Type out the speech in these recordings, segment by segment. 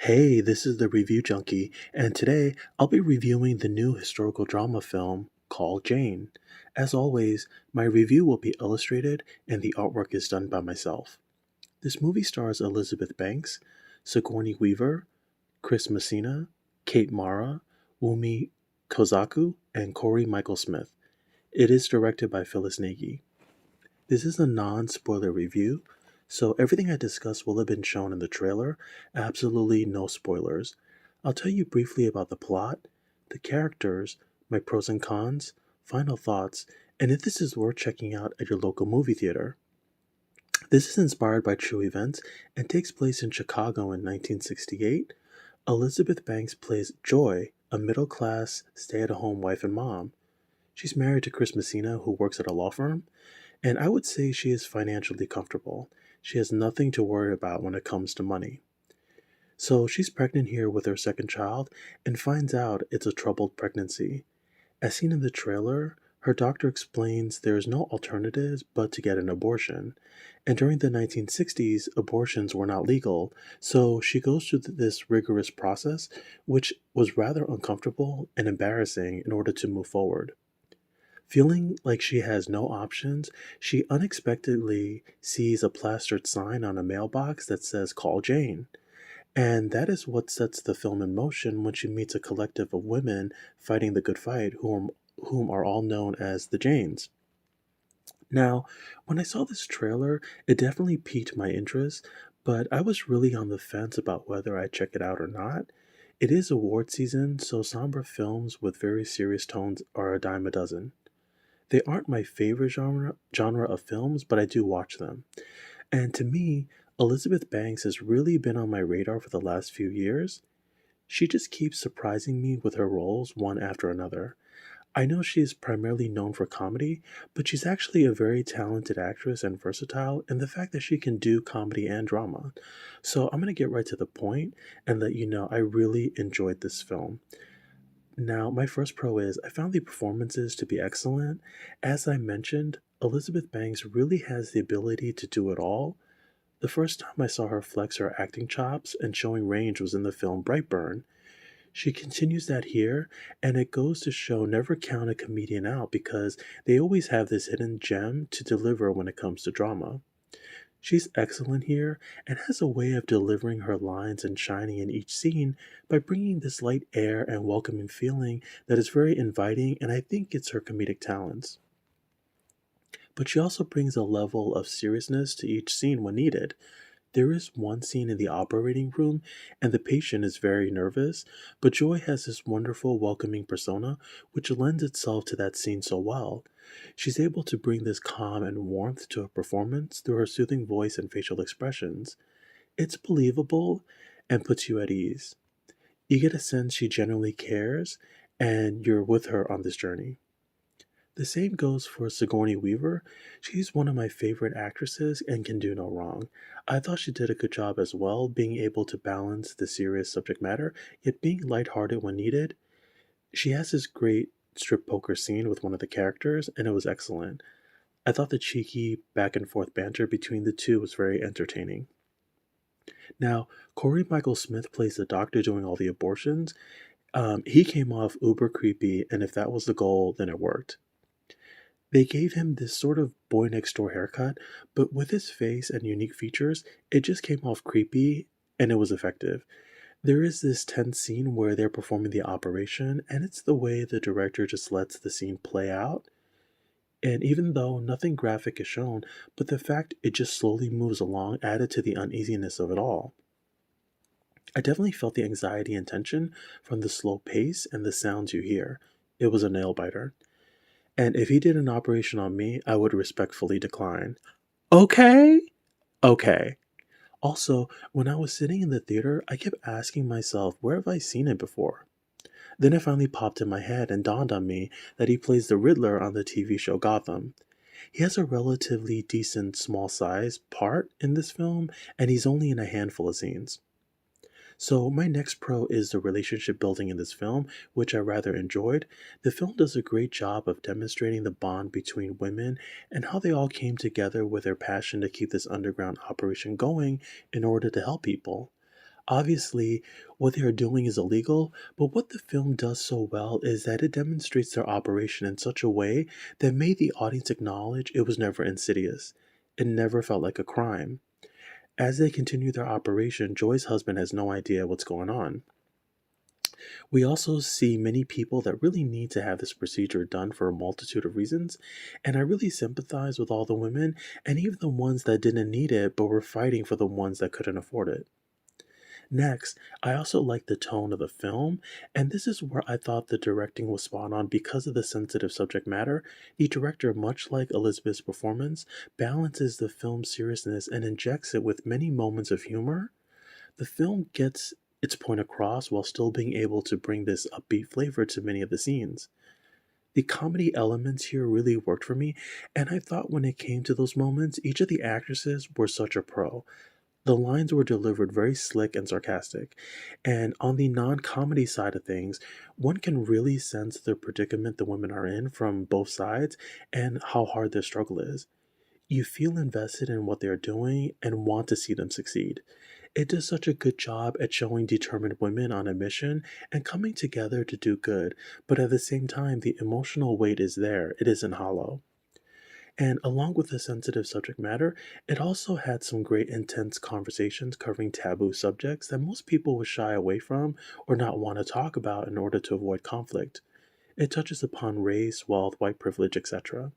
Hey, this is the Review Junkie, and today I'll be reviewing the new historical drama film called Jane. As always, my review will be illustrated and the artwork is done by myself. This movie stars Elizabeth Banks, Sigourney Weaver, Chris Messina, Kate Mara, Wumi Kozaku, and Corey Michael Smith. It is directed by Phyllis Nagy. This is a non spoiler review, so everything I discuss will have been shown in the trailer, absolutely no spoilers. I'll tell you briefly about the plot, the characters, my pros and cons, final thoughts, and if this is worth checking out at your local movie theater. This is inspired by true events and takes place in Chicago in 1968. Elizabeth Banks plays Joy, a middle class, stay at home wife and mom. She's married to Chris Messina, who works at a law firm, and I would say she is financially comfortable. She has nothing to worry about when it comes to money. So she's pregnant here with her second child and finds out it's a troubled pregnancy. As seen in the trailer, her doctor explains there is no alternatives but to get an abortion. And during the 1960s, abortions were not legal, so she goes through this rigorous process, which was rather uncomfortable and embarrassing in order to move forward. Feeling like she has no options, she unexpectedly sees a plastered sign on a mailbox that says Call Jane. And that is what sets the film in motion when she meets a collective of women fighting the good fight, whom are all known as the Janes. Now, when I saw this trailer, it definitely piqued my interest, but I was really on the fence about whether I'd check it out or not. It is award season, so somber films with very serious tones are a dime a dozen. They aren't my favorite genre of films, but I do watch them. And to me, Elizabeth Banks has really been on my radar for the last few years. She just keeps surprising me with her roles one after another. I know she is primarily known for comedy, but she's actually a very talented actress and versatile in the fact that she can do comedy and drama. So I'm going to get right to the point and let you know I really enjoyed this film. Now, my first pro is I found the performances to be excellent. As I mentioned, Elizabeth Banks really has the ability to do it all. The first time I saw her flex her acting chops and showing range was in the film Brightburn. She continues that here, and it goes to show never count a comedian out because they always have this hidden gem to deliver when it comes to drama. She's excellent here and has a way of delivering her lines and shining in each scene by bringing this light air and welcoming feeling that is very inviting, and I think it's her comedic talents. But she also brings a level of seriousness to each scene when needed. There is one scene in the operating room, and the patient is very nervous, but Joy has this wonderful, welcoming persona which lends itself to that scene so well. She's able to bring this calm and warmth to her performance through her soothing voice and facial expressions. It's believable and puts you at ease. You get a sense she genuinely cares, and you're with her on this journey. The same goes for Sigourney Weaver. She's one of my favorite actresses and can do no wrong. I thought she did a good job as well, being able to balance the serious subject matter, yet being lighthearted when needed. She has this great strip poker scene with one of the characters, and it was excellent. I thought the cheeky back and forth banter between the two was very entertaining. Now, Corey Michael Smith plays the doctor doing all the abortions. He came off uber creepy, and if that was the goal, then it worked. They gave him this sort of boy next door haircut, but with his face and unique features, it just came off creepy and it was effective. There is this tense scene where they're performing the operation, and it's the way the director just lets the scene play out. And even though nothing graphic is shown, but the fact it just slowly moves along added to the uneasiness of it all. I definitely felt the anxiety and tension from the slow pace and the sounds you hear. It was a nail biter. And if he did an operation on me, I would respectfully decline. Okay? Okay. Also, when I was sitting in the theater, I kept asking myself, where have I seen it before? Then it finally popped in my head and dawned on me that he plays the Riddler on the TV show Gotham. He has a relatively decent small size part in this film, and he's only in a handful of scenes. So, my next pro is the relationship building in this film, which I rather enjoyed. The film does a great job of demonstrating the bond between women and how they all came together with their passion to keep this underground operation going in order to help people. Obviously, what they are doing is illegal, but what the film does so well is that it demonstrates their operation in such a way that made the audience acknowledge it was never insidious. It never felt like a crime. As they continue their operation, Joy's husband has no idea what's going on. We also see many people that really need to have this procedure done for a multitude of reasons, and I really sympathize with all the women and even the ones that didn't need it but were fighting for the ones that couldn't afford it. Next, I also like the tone of the film, and this is where I thought the directing was spot on because of the sensitive subject matter. The director, much like Elizabeth's performance, balances the film's seriousness and injects it with many moments of humor. The film gets its point across while still being able to bring this upbeat flavor to many of the scenes. The comedy elements here really worked for me, and I thought when it came to those moments, each of the actresses were such a pro. The lines were delivered very slick and sarcastic. And on the non comedy side of things, one can really sense the predicament the women are in from both sides and how hard their struggle is. You feel invested in what they're doing and want to see them succeed. It does such a good job at showing determined women on a mission and coming together to do good, but at the same time, the emotional weight is there, it isn't hollow. And along with the sensitive subject matter, it also had some great intense conversations covering taboo subjects that most people would shy away from or not want to talk about in order to avoid conflict. It touches upon race, wealth, white privilege, etc.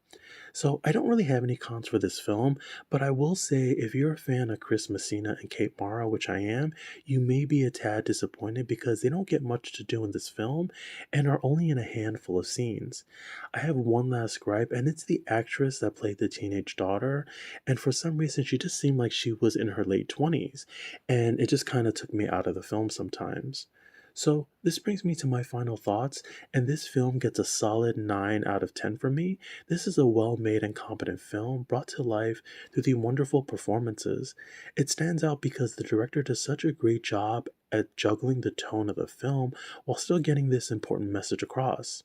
So I don't really have any cons for this film, but I will say if you're a fan of Chris Messina and Kate Mara, which I am, you may be a tad disappointed because they don't get much to do in this film and are only in a handful of scenes. I have one last gripe, and it's the actress that played the teenage daughter, and for some reason she just seemed like she was in her late 20s, and it just kind of took me out of the film sometimes. So, this brings me to my final thoughts, and this film gets a solid 9 out of 10 from me. This is a well made and competent film brought to life through the wonderful performances. It stands out because the director does such a great job at juggling the tone of the film while still getting this important message across.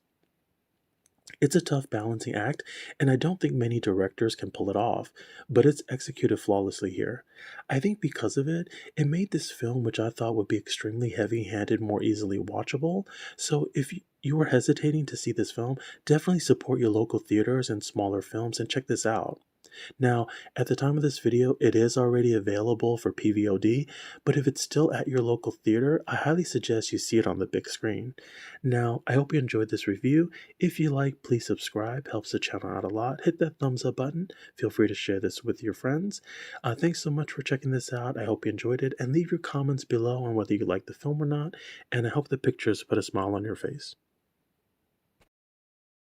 It's a tough balancing act, and I don't think many directors can pull it off, but it's executed flawlessly here. I think because of it, it made this film, which I thought would be extremely heavy handed, more easily watchable. So if you were hesitating to see this film, definitely support your local theaters and smaller films and check this out. Now, at the time of this video, it is already available for PVOD, but if it's still at your local theater, I highly suggest you see it on the big screen. Now, I hope you enjoyed this review. If you like, please subscribe, helps the channel out a lot. Hit that thumbs up button. Feel free to share this with your friends. Thanks so much for checking this out. I hope you enjoyed it, and leave your comments below on whether you like the film or not, and I hope the pictures put a smile on your face.